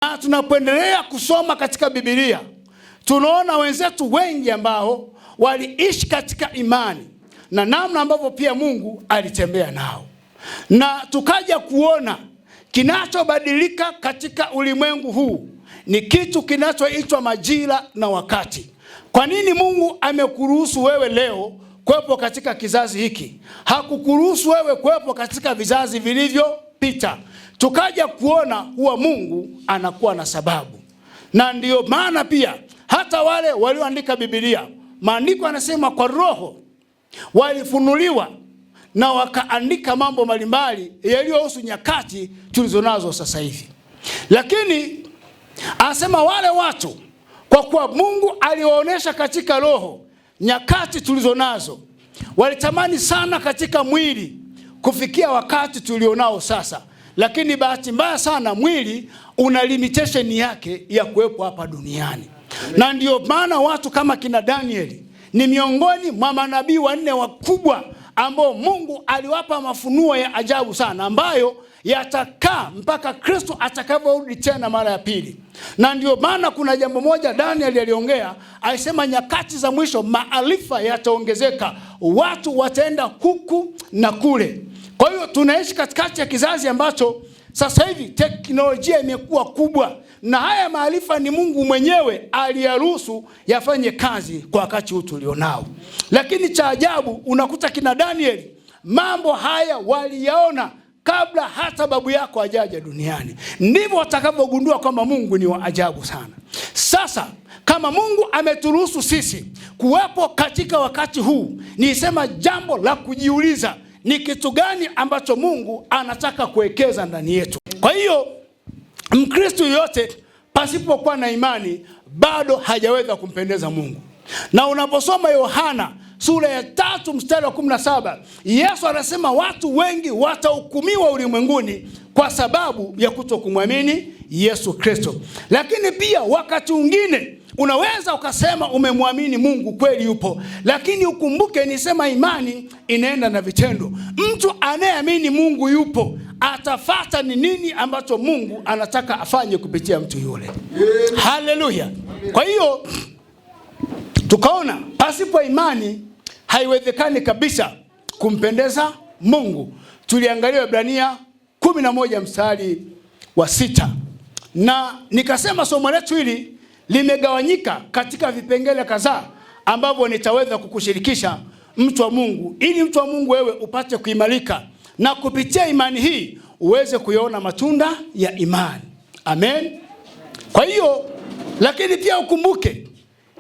Na tunapoendelea kusoma katika Biblia, tunaona wenzetu wengi ambao waliishi katika imani na namna ambavyo pia Mungu alitembea nao. Na tukaja kuona kinachobadilika katika ulimwengu huu ni kitu kinachoitwa majira na wakati. Kwa nini Mungu amekuruhusu wewe leo kuwepo katika kizazi hiki? Hakukuruhusu wewe kuwepo katika vizazi vilivyopita. Tukaja kuona huwa Mungu anakuwa na sababu. Na ndiyo maana pia hata wale walioandika Biblia, maandiko yanasema kwa Roho walifunuliwa na wakaandika mambo mbalimbali yaliyohusu nyakati tulizonazo sasa hivi. Lakini anasema wale watu, kwa kuwa Mungu aliwaonesha katika Roho nyakati tulizonazo, walitamani sana katika mwili kufikia wakati tulionao sasa. Lakini bahati mbaya sana mwili una limitation yake ya kuwepo hapa duniani. Na ndiyo maana watu kama kina Danieli ni miongoni mwa manabii 4 wakubwa ambao Mungu aliwapa mafunuo ya ajabu sana, ambayo yatakaa mpaka Kristo atakaporudi tena mara ya pili. Na ndiyo maana kuna jambo moja Danieli aliongea, alisema nyakati za mwisho maarifa yataongezeka, watu wataenda huku na kule. Kwa hiyo tunaishi katikati ya kizazi ambacho sasa hivi teknolojia imekuwa kubwa, na haya maarifa ni Mungu mwenyewe aliyaruhusu yafanye kazi kwa wakati huu tulionao. Lakini cha ajabu, unakuta kina Danieli mambo haya waliyaona kabla hata babu yako hajaja duniani. Ndivyo watakavyogundua kwamba Mungu ni wa ajabu sana. Sasa kama Mungu ameturuhusu sisi kuwepo katika wakati huu, nisema jambo la kujiuliza, ni kitu gani ambacho Mungu anataka kuwekeza ndani yetu? Kwa hiyo Mkristo yote pasipokuwa na imani bado hajaweza kumpendeza Mungu. Na unaposoma Yohana sura ya 3 mstari wa 17, Yesu anasema watu wengi watahukumiwa ulimwenguni kwa sababu ya kutokumwamini Yesu Kristo. Lakini pia wakati mwingine unaweza ukasema umemwamini Mungu, kweli yupo, lakini ukumbuke nisema imani inaenda na vitendo. Mtu anayeamini Mungu yupo atafata ni nini ambacho Mungu anataka afanye kupitia mtu yule. Haleluya. Kwa hiyo tukaona pasipo imani haiwezekani kabisa kumpendeza Mungu. Tuliangalia Ibrania 11 mstari wa 6. Na nikasema somo letu hili limegawanyika katika vipengele kadhaa ambavyo nitaweza kukushirikisha mtu wa Mungu, ili mtu wa Mungu wewe upate kuimarika na kupitia imani hii uweze kuyaona matunda ya imani. Amen. Kwa hiyo, lakini pia ukumbuke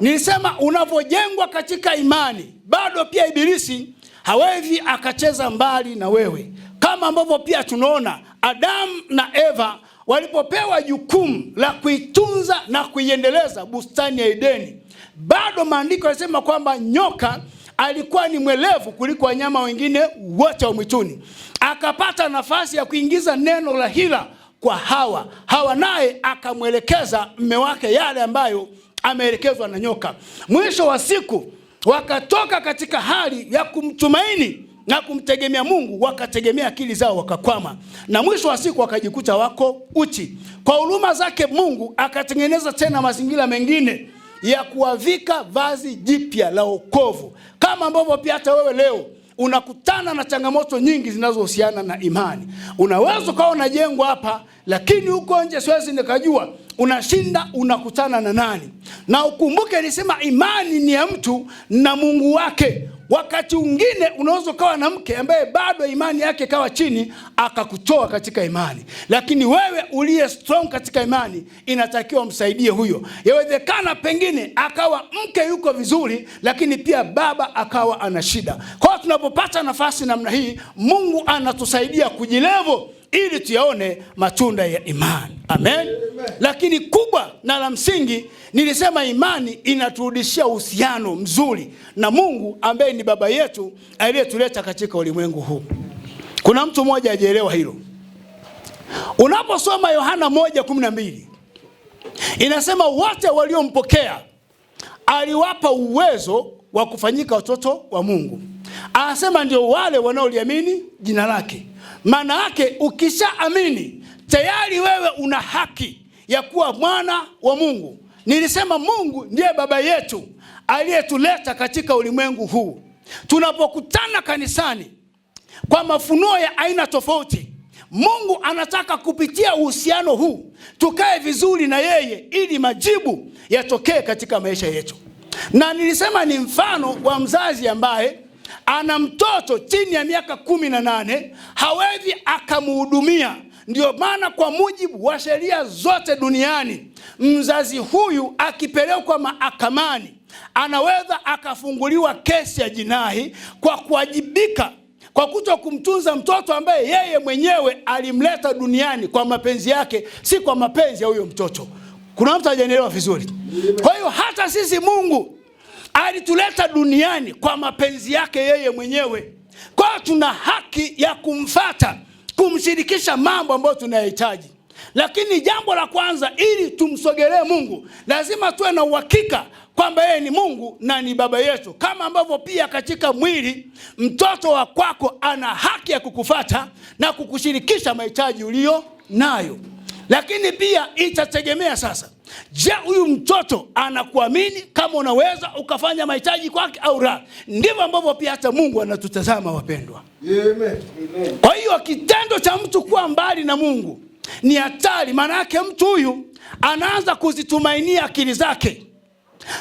nilisema unapojengwa katika imani bado pia ibilisi hawezi akacheza mbali na wewe, kama ambavyo pia tunaona Adamu na Eva walipopewa jukumu la kuitunza na kuiendeleza bustani ya Edeni. Bado maandiko yanasema kwamba nyoka alikuwa ni mwelevu kuliko wanyama wengine wote wa mwituni. Akapata nafasi ya kuingiza neno la hila kwa Hawa. Hawa naye akamwelekeza mume wake yale ambayo ameelekezwa na nyoka. Mwisho wa siku wakatoka katika hali ya kumtumaini na kumtegemea Mungu, wakategemea akili zao wakakwama. Na mwisho wa siku wakajikuta wako uchi. Kwa huruma zake Mungu akatengeneza tena mazingira mengine ya kuwavika vazi jipya la wokovu. Kama ambavyo pia hata wewe leo unakutana na changamoto nyingi zinazohusiana na imani. Unaweza ukawa unajengwa hapa, lakini huko nje siwezi nikajua unashinda unakutana na nani. Na ukumbuke nisema imani ni ya mtu na Mungu wake. Wakati mwingine unaweza ukawa na mke ambaye bado imani yake kawa chini akakutoa katika imani, lakini wewe uliye strong katika imani inatakiwa msaidie huyo. Yawezekana pengine akawa mke yuko vizuri, lakini pia baba akawa ana shida. Kwa tunapopata nafasi namna hii, Mungu anatusaidia kujilevo ili tuyaone matunda ya imani. Amen. Lakini kubwa na la msingi nilisema imani inaturudishia uhusiano mzuri na Mungu ambaye ni baba yetu aliyetuleta katika ulimwengu huu. Kuna mtu mmoja hajaelewa hilo. Unaposoma Yohana 1:12 inasema wote waliompokea aliwapa uwezo wa kufanyika watoto wa Mungu. Anasema ndio wale wanaoliamini jina lake. Maana yake ukishaamini tayari wewe una haki ya kuwa mwana wa Mungu. Nilisema Mungu ndiye baba yetu aliyetuleta katika ulimwengu huu. Tunapokutana kanisani kwa mafunuo ya aina tofauti, Mungu anataka kupitia uhusiano huu tukae vizuri na yeye ili majibu yatokee katika maisha yetu. Na nilisema ni mfano wa mzazi ambaye ana mtoto chini ya miaka 18 hawezi akamhudumia. Ndio maana kwa mujibu wa sheria zote duniani, mzazi huyu akipelekwa mahakamani anaweza akafunguliwa kesi ya jinai kwa kuwajibika kwa kuto kumtunza mtoto ambaye yeye mwenyewe alimleta duniani kwa mapenzi yake, si kwa mapenzi ya huyo mtoto. Kuna mtu hajanielewa vizuri? Kwa hiyo hata sisi Mungu alituleta duniani kwa mapenzi yake yeye mwenyewe. Kwa hiyo tuna haki ya kumfuata, kumshirikisha mambo ambayo tunayahitaji. Lakini jambo la kwanza, ili tumsogelee Mungu, lazima tuwe na uhakika kwamba yeye ni Mungu na ni baba yetu. Kama ambavyo pia katika mwili mtoto wa kwako ana haki ya kukufuata na kukushirikisha mahitaji ulio nayo. Lakini pia itategemea sasa, je, huyu mtoto anakuamini kama unaweza ukafanya mahitaji kwake au la? Ndivyo ambavyo pia hata Mungu anatutazama, wapendwa. Amen. Kwa hiyo kitendo cha mtu kuwa mbali na Mungu ni hatari. Maana yake mtu huyu anaanza kuzitumainia akili zake,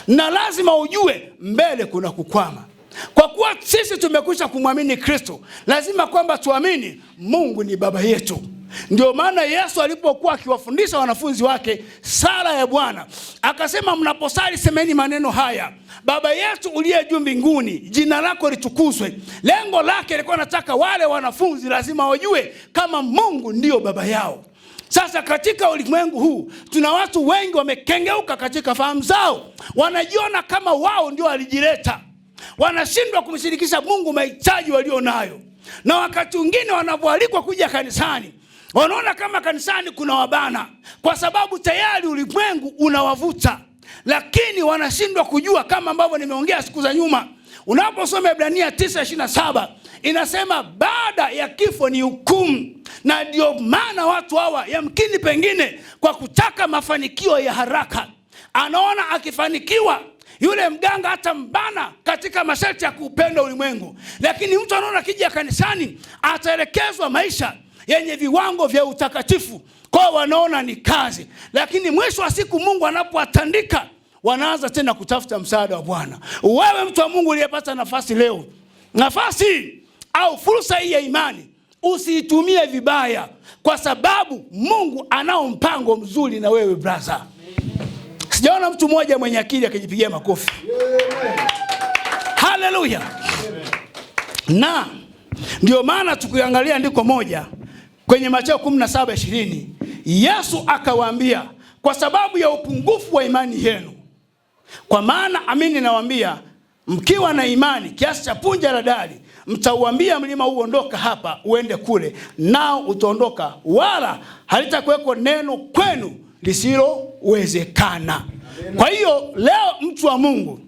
na lazima ujue mbele kuna kukwama. Kwa kuwa sisi tumekwisha kumwamini Kristo, lazima kwamba tuamini Mungu ni baba yetu. Ndio maana Yesu alipokuwa akiwafundisha wanafunzi wake sala ya Bwana, akasema mnaposali semeni maneno haya: Baba yetu uliye juu mbinguni, jina lako litukuzwe. Lengo lake lilikuwa nataka wale wanafunzi lazima wajue kama Mungu ndio baba yao. Sasa katika ulimwengu huu tuna watu wengi wamekengeuka katika fahamu zao, wanajiona kama wao ndio walijileta, wanashindwa kumshirikisha Mungu mahitaji walio nayo. Na wakati mwingine wanapoalikwa kuja kanisani, wanaona kama kanisani kuna wabana, kwa sababu tayari ulimwengu unawavuta. Lakini wanashindwa kujua kama ambavyo nimeongea siku za nyuma. Unaposoma Ibrania 9:27 inasema baada ya kifo ni hukumu. Na ndio maana watu hawa yamkini pengine kwa kutaka mafanikio ya haraka, anaona akifanikiwa yule mganga hata mbana katika masharti ya kuupenda ulimwengu. Lakini mtu anaona kija kanisani ataelekezwa maisha yenye viwango vya utakatifu, kwa wanaona ni kazi. Lakini mwisho wa siku Mungu anapowatandika, wanaanza tena kutafuta msaada wa Bwana. Wewe mtu wa Mungu uliyepata nafasi leo, nafasi au fursa hii ya imani, usiitumie vibaya, kwa sababu Mungu anao mpango mzuri na wewe brother. Sijaona mtu mmoja mwenye akili akijipigia makofi. Haleluya. Na ndio maana tukiangalia andiko moja kwenye Mathayo 17:20, Yesu akawaambia, kwa sababu ya upungufu wa imani yenu. Kwa maana amini nawaambia, mkiwa na imani kiasi cha punje la haradali, mtauambia mlima huu ondoka hapa uende kule, nao utaondoka, wala halitakuweko neno kwenu lisilowezekana. Kwa hiyo leo mtu wa Mungu,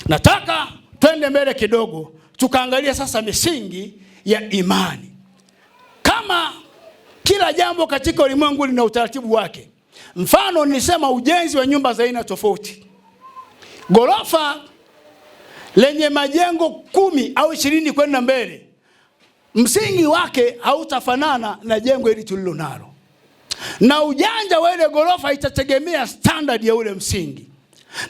nataka twende mbele kidogo, tukaangalia sasa misingi ya imani. Kama kila jambo katika ulimwengu lina utaratibu wake. Mfano nilisema ujenzi wa nyumba za aina tofauti. Gorofa lenye majengo 10 au 20 kwenda mbele, msingi wake hautafanana na jengo hili tulilo nalo. Na ujanja wa ile gorofa itategemea standard ya ule msingi.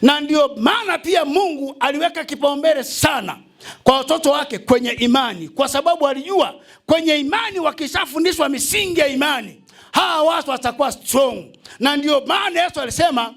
Na ndio maana pia Mungu aliweka kipaumbele sana kwa watoto wake kwenye imani, kwa sababu alijua kwenye imani wakishafundishwa misingi ya imani, hawa watu watakuwa strong. Na ndio maana Yesu alisema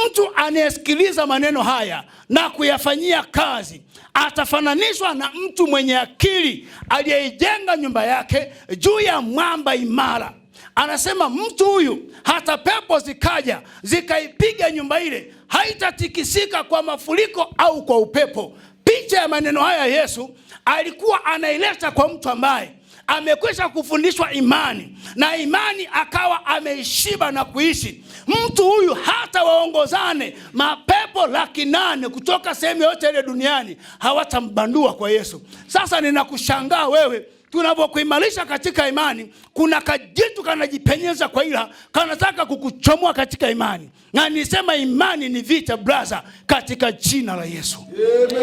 mtu anayesikiliza maneno haya na kuyafanyia kazi atafananishwa na mtu mwenye akili aliyeijenga nyumba yake juu ya mwamba imara. Anasema mtu huyu hata pepo zikaja zikaipiga nyumba ile, haitatikisika kwa mafuriko au kwa upepo. Picha ya maneno haya Yesu alikuwa anaileta kwa mtu ambaye amekwisha kufundishwa imani, na imani akawa ameishiba na kuishi. Mtu huyu hata waongozane mapepo 800,000 kutoka sehemu yote ile duniani hawatambandua kwa Yesu. Sasa ninakushangaa wewe, tunapokuimarisha katika imani, kuna kajitu kanajipenyeza kwa ila kanataka kukuchomoa katika imani. Na nisema imani ni vita brother, katika jina la Yesu.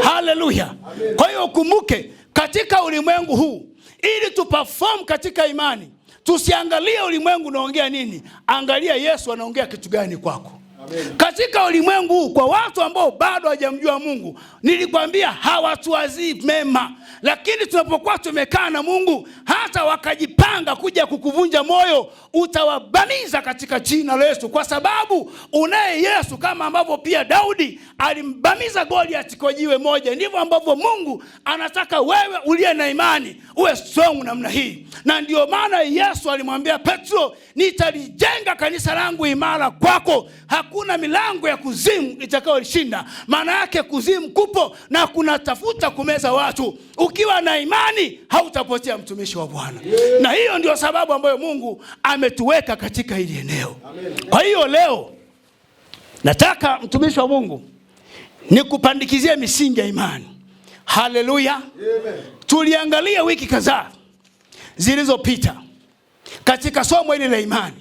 Haleluya. Kwa hiyo ukumbuke katika ulimwengu huu, ili tuperform katika imani, tusiangalie ulimwengu unaongea nini, angalia Yesu anaongea kitu gani kwako. Amen. Katika ulimwengu huu, kwa watu ambao bado hawajamjua Mungu, nilikwambia hawatuwazii mema. Lakini tunapokuwa tumekaa na Mungu, hata wakajipanga kuja kukuvunja moyo, utawabamiza katika jina la Yesu, kwa sababu unaye Yesu. Kama ambavyo pia Daudi alimbamiza Goliath kwa jiwe moja, ndivyo ambavyo Mungu anataka wewe uliye na imani uwe strong namna hii. Na ndio maana Yesu alimwambia Petro, nitalijenga kanisa langu imara kwako, hakuna milango ya kuzimu itakayolishinda. Maana yake kuzimu kupo na kuna tafuta kumeza watu. Ukiwa na imani hautapotea, mtumishi wa Bwana. Na hiyo ndio sababu ambayo Mungu ametuweka katika hili eneo. Kwa hiyo leo nataka mtumishi wa Mungu nikupandikizie misingi ya imani. Haleluya. Tuliangalia wiki kadhaa zilizopita katika somo hili la imani.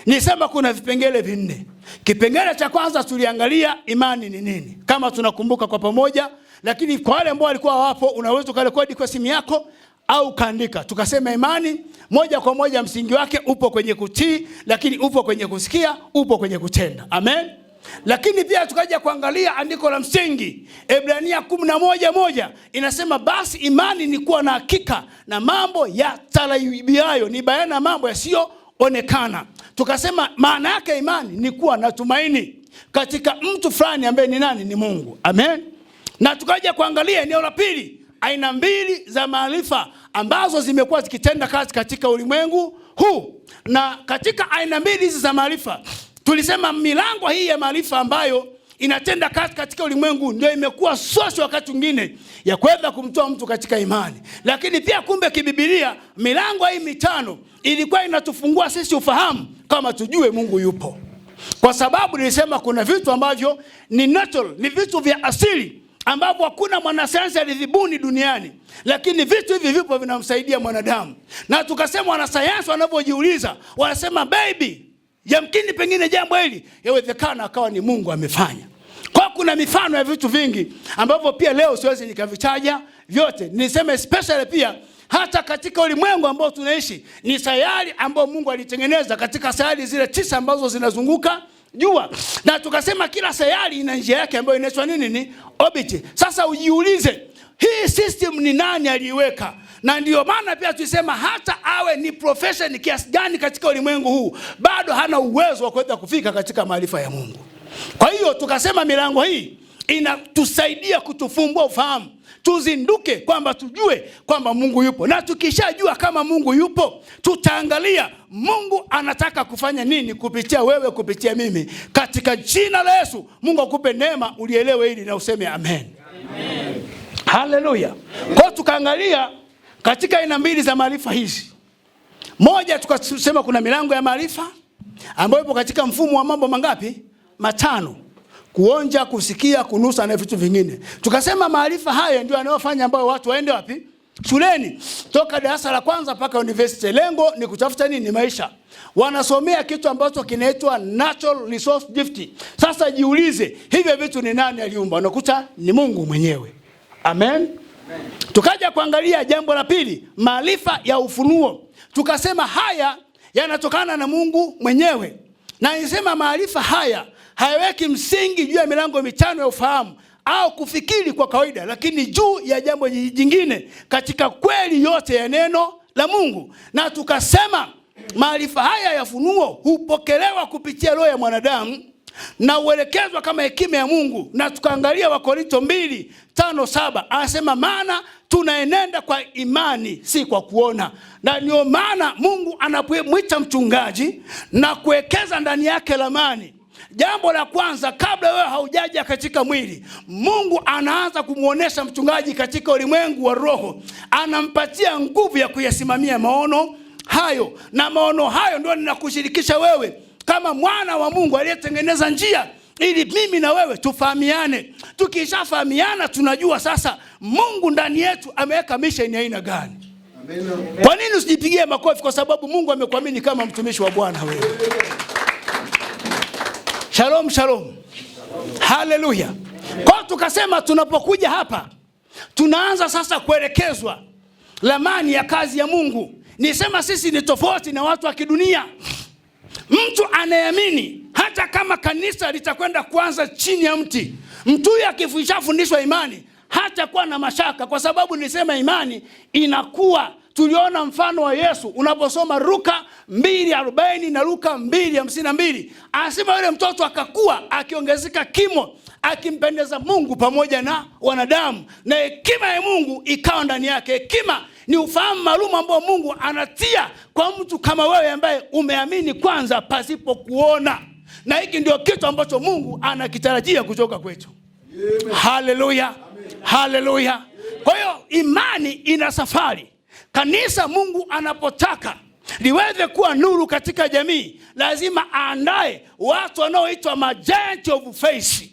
Nisema kuna vipengele vinne. Kipengele cha kwanza tuliangalia imani ni nini, kama tunakumbuka kwa pamoja. Lakini kwa wale ambao walikuwa wapo, unaweza kurekodi kwa simu yako au kaandika. Tukasema imani moja kwa moja msingi wake upo kwenye kutii, lakini upo kwenye kusikia, upo kwenye kutenda. Amen. Lakini pia tukaja kuangalia andiko la msingi Ebrania 11:1 inasema, basi imani ni kuwa na hakika na mambo yatarajiwayo, ni bayana mambo yasiyoonekana. Tukasema maana yake imani ni kuwa na tumaini katika mtu fulani ambaye ni nani? Ni Mungu. Amen. Na tukaja kuangalia eneo la pili, aina mbili za maarifa ambazo zimekuwa zikitenda kazi katika ulimwengu huu. Na katika aina mbili hizi za maarifa, tulisema milango hii ya maarifa ambayo inatenda kazi katika ulimwengu ndio imekuwa source wakati mwingine ya kuweza kumtoa mtu katika imani. Lakini pia kumbe kibibilia milango hii mitano ilikuwa inatufungua sisi ufahamu kama tujue Mungu yupo. Kwa sababu nilisema kuna vitu ambavyo ni natural, ni vitu vya asili ambavyo hakuna mwanasayansi alivibuni duniani, lakini vitu hivi vipo vinamsaidia mwanadamu. Na tukasema wanasayansi wanavyojiuliza, wanasema baby, yamkini pengine jambo hili yawezekana akawa ni Mungu amefanya. Kwa kuna mifano ya vitu vingi ambavyo pia leo siwezi nikavitaja vyote. Niseme especially pia hata katika ulimwengu ambao tunaishi, ni sayari ambao Mungu alitengeneza katika sayari zile 9 ambazo zinazunguka jua. Na tukasema kila sayari ina njia yake ambayo inaitwa nini? Ni orbit. Sasa ujiulize, hii system ni nani aliiweka? Na ndio maana pia tulisema hata awe ni profession kiasi gani katika ulimwengu huu, bado hana uwezo wa kuweza kufika katika maarifa ya Mungu. Kwa hiyo tukasema milango hii inatusaidia kutufumbua ufahamu, tuzinduke kwamba tujue kwamba Mungu yupo. Na tukishajua kama Mungu yupo, tutaangalia Mungu anataka kufanya nini kupitia wewe, kupitia mimi, katika jina la Yesu. Mungu akupe neema ulielewe hili na useme amen. Amen. Haleluya. Kwa tukaangalia katika aina mbili za maarifa hizi. Moja tukasema kuna milango ya maarifa ambayo ipo katika mfumo wa mambo mangapi? 5. Kuonja, kusikia, kunusa na vitu vingine. Tukasema maarifa haya ndio yanayofanya ambao watu waende wapi? Shuleni. Toka darasa la kwanza mpaka university. Lengo ni kutafuta nini? Maisha. Wanasomea kitu ambacho kinaitwa natural resource gift. Sasa jiulize, hivi vitu ni nani aliumba? Unakuta ni Mungu mwenyewe. Amen. Tukaja kuangalia jambo la pili, maarifa ya ufunuo. Tukasema haya yanatokana na Mungu mwenyewe. Na nisema maarifa haya hayaweki msingi juu ya milango 5 ya ufahamu au kufikiri kwa kawaida, lakini juu ya jambo jingine katika kweli yote ya neno la Mungu. Na tukasema maarifa haya ya funuo hupokelewa kupitia roho ya mwanadamu na uelekezwa kama hekima ya Mungu. Na tukaangalia Wakorintho 2:5-7 anasema, maana tunaenenda kwa imani si kwa kuona. Na ndio maana Mungu anapomwita mchungaji na kuwekeza ndani yake lamani, jambo la kwanza kabla wewe haujaja katika mwili, Mungu anaanza kumuonesha mchungaji katika ulimwengu wa roho, anampatia nguvu ya kuyasimamia maono hayo. Na maono hayo ndio ninakushirikisha wewe kama mwana wa Mungu aliyetengeneza njia ili mimi na wewe tufahamiane. Tukishafahamiana tunajua sasa Mungu ndani yetu ameweka mission ya aina gani. Kwa nini usijipigie makofi? Kwa sababu Mungu amekuamini kama mtumishi wa Bwana wewe. Shalom, shalom. Haleluya. Kwa tukasema tunapokuja hapa tunaanza sasa kuelekezwa ramani ya kazi ya Mungu. Nisema sisi ni tofauti na watu wa kidunia. Mtu anayeamini hata kama kanisa litakwenda kuanza chini ya mti, mtu huyu akifundishwa imani hata kuwa na mashaka, kwa sababu nisema imani inakuwa. Tuliona mfano wa Yesu unaposoma Luka 2:40 na Luka 2:52. Anasema yule mtoto akakuwa akiongezeka kimo, akimpendeza Mungu pamoja na wanadamu, na hekima ya Mungu ikawa ndani yake. Hekima ni ufahamu maalum ambao Mungu anatia kwa mtu kama wewe ambaye umeamini kwanza pasipo kuona. Na hiki ndio kitu ambacho Mungu anakitarajia kutoka kwetu. Haleluya. Haleluya. Kwa hiyo imani ina safari. Kanisa Mungu anapotaka liweze kuwa nuru katika jamii, lazima aandae watu wanaoitwa magiant of faith,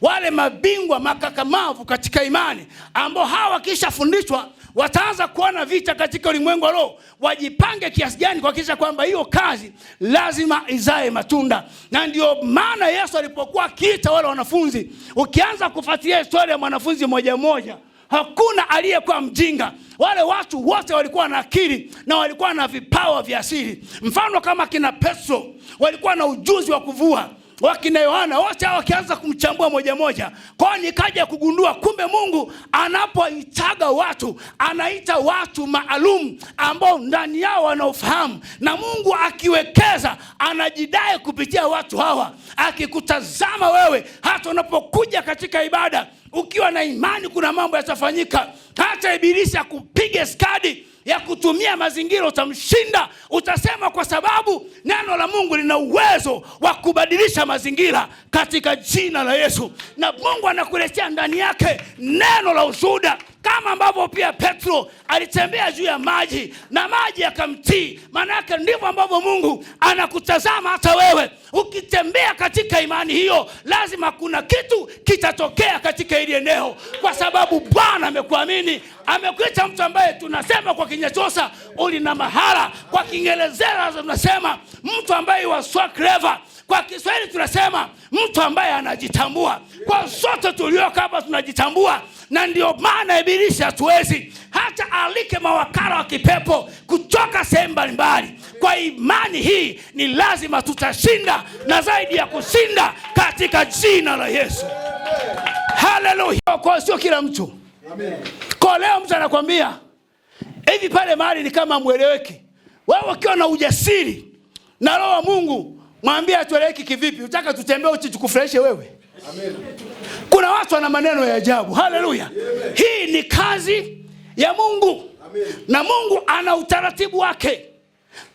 wale mabingwa makakamavu katika imani, ambao hawa kisha fundishwa wataanza kuona vita katika ulimwengu wa roho. Wajipange kiasi gani kuhakikisha kwamba hiyo kazi lazima izae matunda. Na ndio maana Yesu alipokuwa akiita wale wanafunzi, ukianza kufuatilia historia ya mwanafunzi mmoja mmoja, hakuna aliyekuwa mjinga. Wale watu wote walikuwa na akili na walikuwa na vipawa vya asili. Mfano kama kina Petro walikuwa na ujuzi wa kuvua, wakina Yohana wote hao wakianza kumchambua moja moja. Kwa nikaja kugundua kumbe Mungu anapoitaga watu anaita watu maalum ambao ndani yao wanaofahamu, na Mungu akiwekeza anajidai kupitia watu hawa. Akikutazama wewe hata unapokuja katika ibada ukiwa na imani, kuna mambo yatafanyika. Hata ibilisi akupige skadi ya kutumia mazingira utamshinda. Utasema kwa sababu neno la Mungu lina uwezo wa kubadilisha mazingira katika jina la Yesu. Na Mungu anakuletea ndani yake neno la ushuhuda, kama ambavyo pia Petro alitembea juu ya maji na maji yakamtii. Maana yake ndivyo ambavyo Mungu anakutazama hata wewe. Ukitembea katika imani hiyo, lazima kuna kitu kitatokea katika ile eneo, kwa sababu Bwana amekuamini. Amekuita mtu ambaye tunasema kwa Kinyatosa ulina mahala, kwa Kiingereza tunasema mtu ambaye wa so clever, kwa Kiswahili tunasema mtu ambaye anajitambua. Kwa sote tulioka hapa tunajitambua, na ndio maana ibilisi hatuwezi hata alike mawakala wa kipepo kutoka sehemu mbalimbali. Kwa imani hii ni lazima tutashinda, na zaidi ya kushinda, katika jina la Yesu. Haleluya. Kwa sio kila mtu. Amen. Kwa leo mtu anakuambia hivi pale mahali ni kama mueleweki. Wewe ukiwa na ujasiri na roho wa Mungu, mwambie atueleweki kivipi? Unataka tutembee uchi tukufurahishe wewe? Amen. Kuna watu wana maneno ya ajabu. Haleluya. Hii ni kazi ya Mungu. Amen. Na Mungu ana utaratibu wake,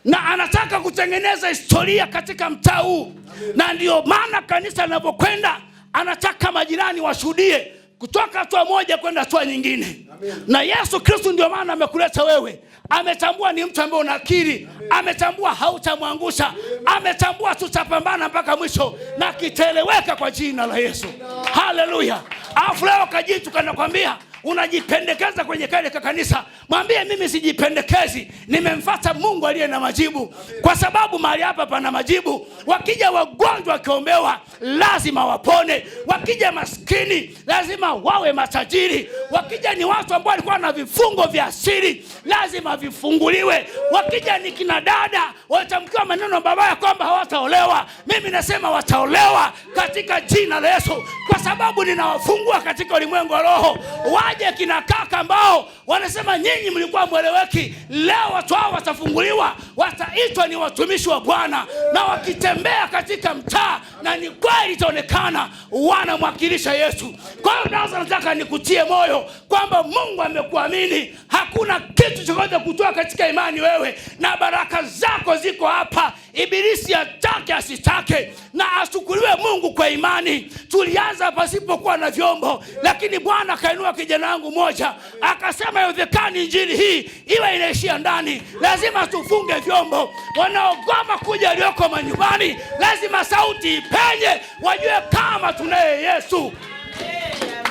na anataka kutengeneza historia katika mtaa huu. Na ndio maana kanisa linapokwenda anataka majirani washuhudie kutoka hatua moja kwenda hatua nyingine. Amen. Na Yesu Kristo ndio maana amekuleta wewe. Ametambua ni mtu ambaye una akili. Ametambua hautamwangusha. Ametambua tutapambana mpaka mwisho na kitaeleweka kwa jina la Yesu. Haleluya. Alafu leo kajitu kanakwambia unajipendekeza kwenye kale kanisa. Mwambie mimi sijipendekezi, nimemfuata Mungu aliye na majibu. Kwa sababu mahali hapa pana majibu. Wakija wagonjwa wakiombewa lazima wapone. Wakija maskini lazima wawe matajiri. Wakija ni watu ambao walikuwa na vifungo vya asili lazima vifunguliwe. Wakija ni kina dada watamkiwa maneno mabaya kwamba hawataolewa, mimi nasema wataolewa katika jina la Yesu, kwa sababu ninawafungua katika ulimwengu wa roho. Waje kina kaka ambao wanasema nyinyi mlikuwa mweleweki, leo watu hao watafunguliwa, wataitwa ni watumishi wa Bwana, na wakitembea katika mtaa na ni kweli itaonekana wanamwakilisha Yesu. Kwa hiyo naanza nataka nikutie moyo kwamba Mungu amekuamini. Hakuna kitu chochote kutoa katika imani wewe, na baraka zako ziko hapa. Ibilisi atake asitake na ashukuriwe Mungu kwa imani. Tulianza pasipokuwa na vyombo, lakini Bwana akainua kijana wangu moja akasema yawezekani injili hii iwe inaishia ndani. Lazima tufunge vyombo. Wanaogoma kuja walioko manyumbani lazima sauti ipenye, wajue kama tunaye Yesu.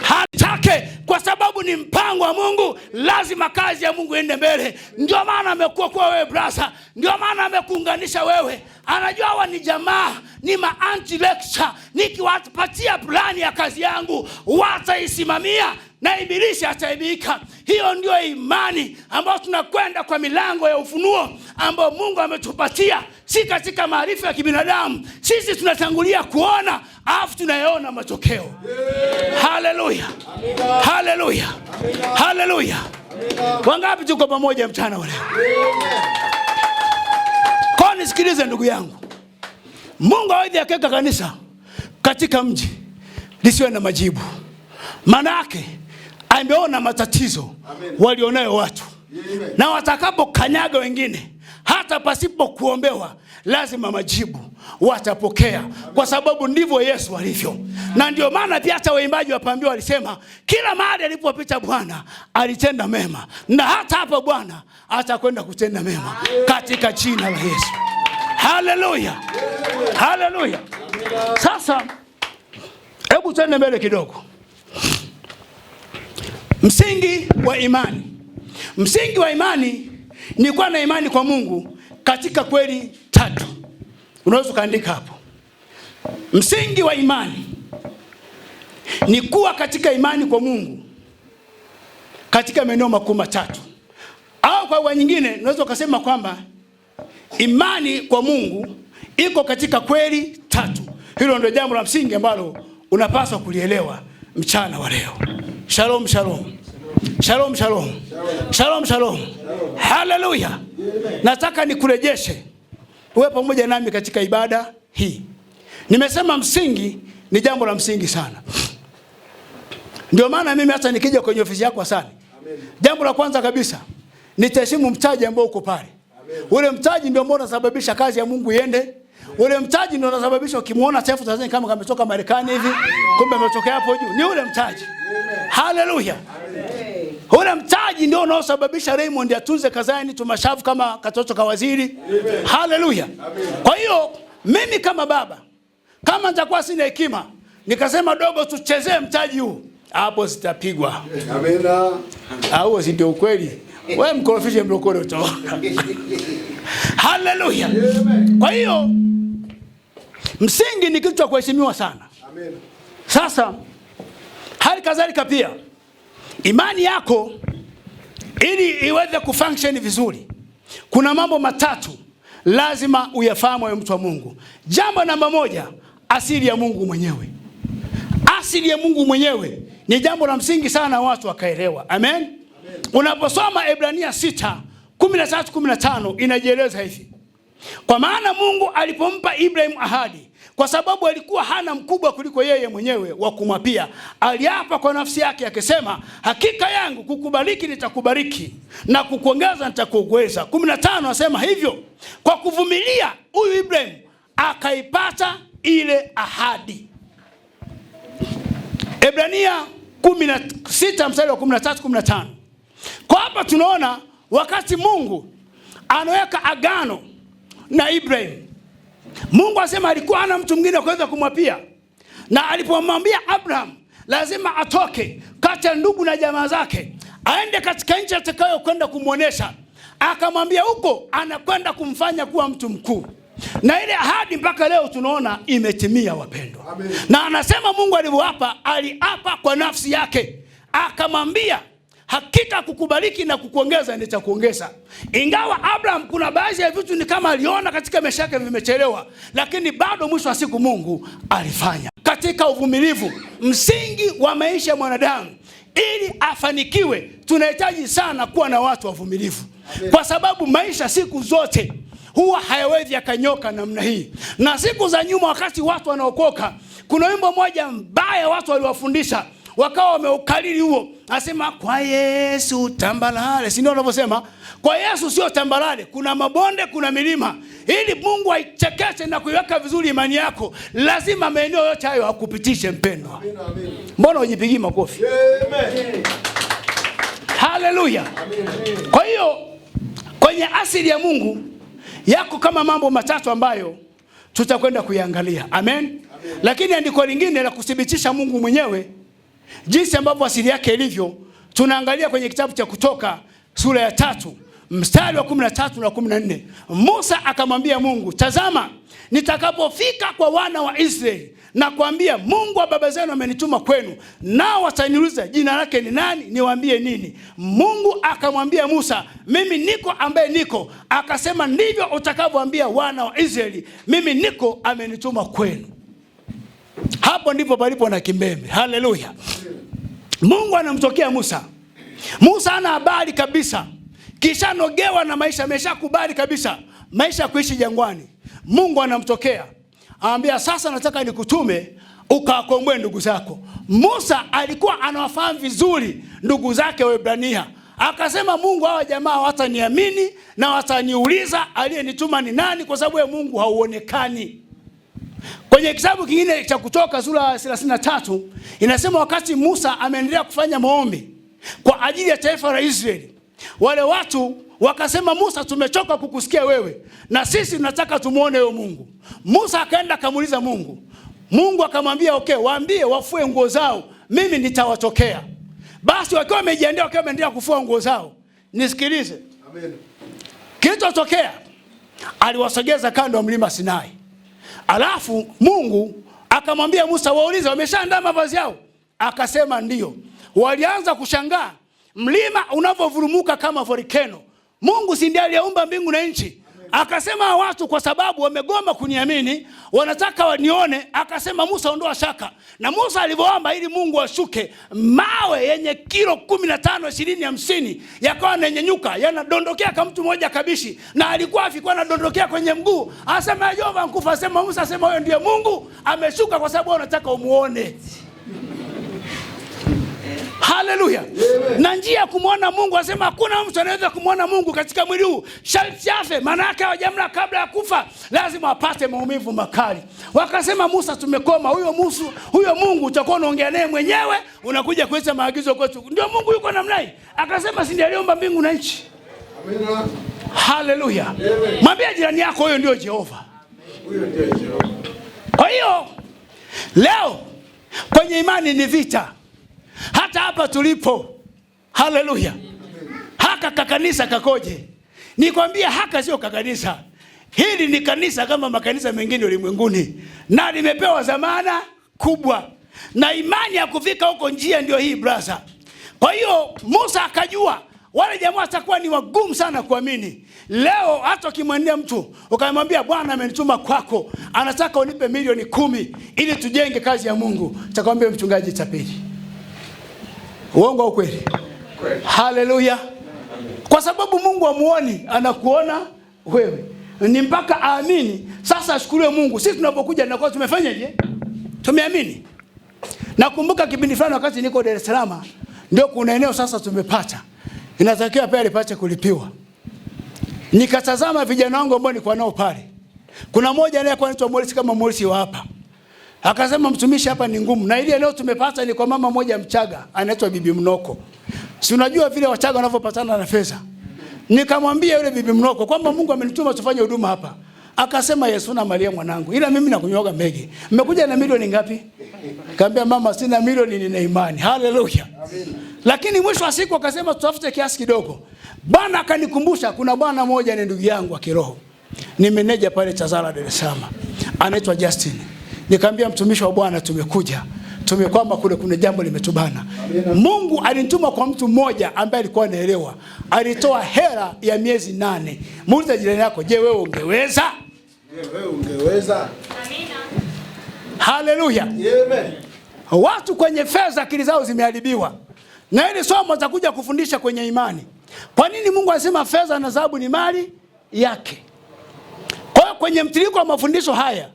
Hata yake, kwa sababu ni mpango wa Mungu. Lazima kazi ya Mungu iende mbele. Ndio maana amekuwa kwa wewe brother, ndio maana amekuunganisha wewe. Anajua hawa ni jamaa, ni anti lecture, nikiwapatia plani ya kazi yangu wataisimamia na ibilisi ataibika. Hiyo ndio imani ambayo tunakwenda kwa milango ya ufunuo ambao Mungu ametupatia, si katika maarifa ya kibinadamu. Sisi tunatangulia kuona, afu tunayaona matokeo. Haleluya, haleluya, haleluya. Wangapi tuko pamoja mchana wa leo? Kwa nisikilize ndugu yangu, Mungu hawezi akaweka kanisa katika mji lisiwe na majibu. Maana yake ameona matatizo walionayo watu. Amen. Na watakapo kanyaga wengine hata pasipo kuombewa, lazima majibu watapokea. Amen. Kwa sababu ndivyo Yesu alivyo. Amen. Na ndio maana pia hata waimbaji wa pambio walisema kila mahali alipopita Bwana alitenda mema, na hata hapa Bwana atakwenda kutenda mema. Amen. Katika jina la Yesu. Haleluya, haleluya. Sasa hebu tuende mbele kidogo. Msingi wa imani. Msingi wa imani ni kuwa na imani kwa Mungu katika kweli tatu. Unaweza kaandika hapo. Msingi wa imani ni kuwa katika imani kwa Mungu katika maeneo makuu matatu. Au kwa nyingine unaweza kusema kwamba imani kwa Mungu iko katika kweli tatu. Hilo ndio jambo la msingi ambalo unapaswa kulielewa mchana wa leo. Shalom, shalom. Shalom, shalom. Shalom, shalom. Haleluya. Nataka nikurejeshe uwe pamoja nami katika ibada hii. Nimesema msingi ni jambo la msingi sana. Ndio maana mimi hata nikija kwenye ofisi yako sana, jambo la kwanza kabisa nitaheshimu mtaji ambao uko pale. Ule mtaji ndio ambao unasababisha kazi ya Mungu iende. Ule mtaji ndio unasababisha ukimuona chef Tanzania kama kametoka Marekani hivi, kumbe ametokea hapo juu. Ni ule mtaji. Haleluya. Ule mtaji ndio unaosababisha Raymond atunze kazani tumashavu kama katoto ka waziri. Haleluya. Kwa hiyo mimi kama baba, kama nitakuwa sina hekima nikasema dogo tuchezee mtaji huu, hapo sitapigwa. Amina. Au si ndio ukweli? Wewe mkorofishe mlokole utaona. Haleluya. Kwa hiyo msingi ni kitu cha kuheshimiwa sana. Amen. Sasa hali kadhalika pia imani yako ili iweze kufunction vizuri, kuna mambo matatu lazima uyafahamu wewe mtu wa Mungu. Jambo namba moja, asili ya Mungu mwenyewe. Asili ya Mungu mwenyewe ni jambo la msingi sana watu wakaelewa. Amen. Amen. Unaposoma Ebrania 6:13-15 inajieleza hivi. Kwa maana Mungu alipompa Ibrahim ahadi, kwa sababu alikuwa hana mkubwa kuliko yeye mwenyewe wa kumwapia, aliapa kwa nafsi yake akisema, hakika yangu kukubariki nitakubariki na kukuongeza nitakuongeza. 15 anasema hivyo kwa kuvumilia huyu Ibrahim akaipata ile ahadi. Ebrania 16:13-15. Kwa hapa tunaona wakati Mungu anaweka agano na Ibrahim, Mungu asema alikuwa hana mtu mwingine kuweza kumwapia, na alipomwambia Abraham lazima atoke kati ya ndugu na jamaa zake aende katika nchi atakayo kwenda kumuonesha, akamwambia huko anakwenda kumfanya kuwa mtu mkuu. Na ile ahadi mpaka leo tunaona imetimia, wapendwa. Amen. Na anasema Mungu alipoapa, aliapa kwa nafsi yake, akamwambia hakika kukubariki na kukuongeza nitakuongeza. Ingawa Abraham kuna baadhi ya vitu ni kama aliona katika maisha yake vimechelewa, lakini bado mwisho wa siku Mungu alifanya. Katika uvumilivu, msingi wa maisha ya mwanadamu, ili afanikiwe tunahitaji sana kuwa na watu wavumilivu. Kwa sababu maisha siku zote huwa hayawezi yakanyoka namna hii. Na siku za nyuma wakati watu wanaokoka, kuna wimbo moja mbaya watu waliwafundisha, wakawa wameukariri huo. Nasema kwa Yesu tambalale. Si ndio wanavyosema? Kwa Yesu sio tambalale, kuna mabonde, kuna milima. Ili Mungu aichekeshe na kuiweka vizuri imani yako, lazima maeneo yote hayo akupitishe, mpendwa. Mbona ujipigi makofi? Amen. Haleluya. Kwa hiyo kwenye asili ya Mungu yako kama mambo matatu ambayo tutakwenda kuiangalia. Amen. Amen. Lakini andiko lingine la kuthibitisha Mungu mwenyewe jinsi ambavyo asili yake ilivyo, tunaangalia kwenye kitabu cha Kutoka sura ya 3 mstari wa 13 na 14. Musa akamwambia Mungu, tazama, nitakapofika kwa wana wa Israeli na kuambia Mungu wa baba zenu amenituma kwenu, nao wataniuliza jina lake ni nani, niwaambie nini? Mungu akamwambia Musa, mimi niko ambaye niko. Akasema, ndivyo utakavyoambia wana wa Israeli, mimi niko amenituma kwenu. Hapo ndipo palipo na kimbembe. Haleluya. Mungu anamtokea Musa. Musa ana habari kabisa, kisha nogewa na maisha, ameshakubali kabisa maisha ya kuishi jangwani. Mungu anamtokea, anambia, sasa nataka nikutume ukawakomboe ndugu zako. Musa alikuwa anawafahamu vizuri ndugu zake Waebrania. Akasema, Mungu, hawa jamaa wataniamini na wataniuliza aliyenituma ni nani, kwa sababu ya Mungu hauonekani. Kwenye kitabu kingine cha Kutoka sura 33 inasema, wakati Musa ameendelea kufanya maombi kwa ajili ya taifa la Israeli, wale watu wakasema, Musa, tumechoka kukusikia wewe, na sisi tunataka tumuone wewe Mungu. Musa akaenda akamuuliza Mungu. Mungu akamwambia, okay, waambie wafue nguo zao, mimi nitawatokea. Basi wakiwa wamejiandaa, wakiwa wameendelea kufua nguo zao, nisikilize. Amen. Kilichotokea, aliwasogeza kando ya mlima Sinai. Alafu Mungu akamwambia Musa, waulize wameshaandaa mavazi yao? Akasema ndio. Walianza kushangaa mlima unavovurumuka kama volcano. Mungu si ndiye aliyeumba mbingu na nchi? Akasema, watu kwa sababu wamegoma kuniamini, wanataka wanione. Akasema, Musa, ondoa shaka. Na Musa alivyoomba ili Mungu ashuke, mawe yenye kilo 15, 20, 50 yakawa yananyanyuka, yanadondokea kama mtu mmoja kabishi, na alikuwa afikuwa anadondokea kwenye mguu. Asema, Jehova nkufa. Asema Musa, asema wewe ndiye Mungu ameshuka kwa sababu wanataka umuone. Haleluya. Na njia ya kumwona Mungu, asema hakuna mtu anaweza kumwona Mungu katika mwili huu, sharti afe. Maana yake hawajamla kabla ya kufa, lazima apate maumivu makali. Wakasema, Musa, tumekoma. Huyo Mungu utakuwa unaongea naye mwenyewe, unakuja kuleta maagizo kwetu. Ndio Mungu yuko namna hii? Akasema, si ndiye aliumba mbingu na nchi? Amina. Haleluya. Mwambie jirani yako, huyo ndio Jehova. Huyo ndio Jehova. Kwa hiyo leo kwenye imani ni vita. Hata hapa tulipo. Haleluya. Haka kakanisa kakoje? Nikwambia, haka sio kakanisa. Hili ni kanisa kama makanisa mengine ulimwenguni, na limepewa zamana kubwa, na imani ya kufika huko njia ndio hii brother. Kwa hiyo Musa akajua wale jamaa watakuwa ni wagumu sana kuamini. Leo hata ukimwendea mtu ukamwambia, Bwana amenituma kwako, anataka unipe milioni 10 ili tujenge kazi ya Mungu, atakwambia, mchungaji tapeli. Uongo au kweli? Haleluya. Kwa sababu Mungu amuoni, anakuona wewe. Ni mpaka aamini. Sasa ashukuriwe Mungu. Sisi tunapokuja na kwa tumefanyaje? Tumeamini. Nakumbuka kipindi fulani wakati niko Dar es Salaam, ndio kuna eneo sasa tumepata, inatakiwa pale lipate kulipiwa. Nikatazama vijana wangu ambao nilikuwa nao pale. Kuna mmoja aliyekuwa anaitwa Morris, kama Morris wa hapa. Akasema, mtumishi, hapa ni ngumu. Na ile eneo tumepata ni kwa mama moja Mchaga, anaitwa Bibi Mnoko. Si unajua vile Wachaga wanavyopatana na fedha. Nikamwambia yule Bibi Mnoko kwamba Mungu amenituma tufanye huduma hapa. Akasema, Yesu na Maria mwanangu, ila mimi nakunyoga mbege. Mmekuja na milioni ngapi? Kaambia, mama, sina milioni, nina imani. Haleluya. Amen. Lakini mwisho wa siku akasema tutafute kiasi kidogo. Bwana akanikumbusha kuna bwana mmoja ni ndugu yangu wa kiroho, ni meneja pale Tazara Dar es Salaam, anaitwa Justin. Nikamwambia, mtumishi wa Bwana, tumekuja, tumekwama kule, kuna jambo limetubana. Mungu alinituma kwa mtu mmoja ambaye alikuwa anaelewa. Alitoa hela ya miezi 8. Muulize jirani yako, je, wewe ungeweza? Je, wewe ungeweza? Amina. Haleluya. Amen. Watu kwenye fedha akili zao zimeharibiwa. Na hili somo atakuja kufundisha kwenye imani. Kwa nini Mungu anasema fedha na dhahabu ni mali yake? Kwa hiyo kwenye mtiririko wa mafundisho haya,